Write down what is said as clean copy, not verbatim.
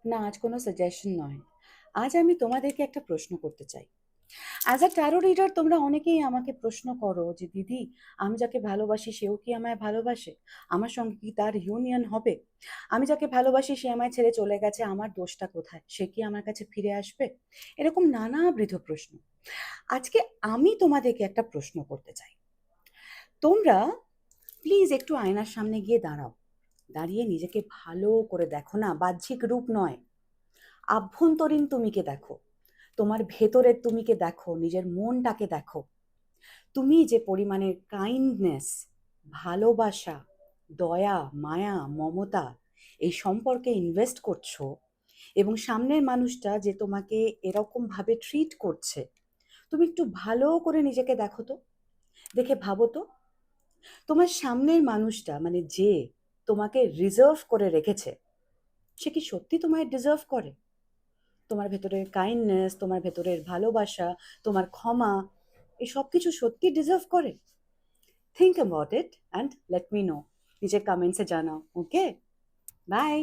না, আজ কোনো সাজেশন নয়। আজ আমি তোমাদেরকে একটা প্রশ্ন করতে চাই। অ্যাজ আ ট্যারো রিডার তোমরা অনেকেই আমাকে প্রশ্ন করো যে দিদি, আমি যাকে ভালোবাসি সেও কি আমায় ভালোবাসে? আমার সঙ্গে কি তার ইউনিয়ন হবে? আমি যাকে ভালোবাসি সে আমায় ছেড়ে চলে গেছে, আমার দোষটা কোথায়? সে কি আমার কাছে ফিরে আসবে? এরকম নানাবিধ প্রশ্ন। আজকে আমি তোমাদেরকে একটা প্রশ্ন করতে চাই। তোমরা প্লিজ একটু আয়নার সামনে গিয়ে দাঁড়াও। দাঁড়িয়ে নিজেকে ভালো করে দেখো, না বাহ্যিক রূপ নয়, আভ্যন্তরীণ তুমিকে দেখো। তোমার ভেতরের তুমিকে দেখো, নিজের মনটাকে দেখো। তুমি যে পরিমাণে কাইন্ডনেস, ভালোবাসা, দয়া, মায়া, মমতা এই সম্পর্কে ইনভেস্ট করছো, এবং সামনের মানুষটা যে তোমাকে এরকম ভাবে ট্রিট করছে, তুমি একটু ভালো করে নিজেকে দেখো তো। দেখে ভাবো তো, তোমার সামনের মানুষটা মানে যে তোমাকে রিজার্ভ করে রেখেছে, সে কি সত্যি তোমায় ডিজার্ভ করে? তোমার ভেতরের কাইন্ডনেস, তোমার ভেতরের ভালোবাসা, তোমার ক্ষমা, এই সব কিছু সত্যি ডিজার্ভ করে? Think about it and let me no. নিজের কমেন্টসে জানাও। ওকে, বাই।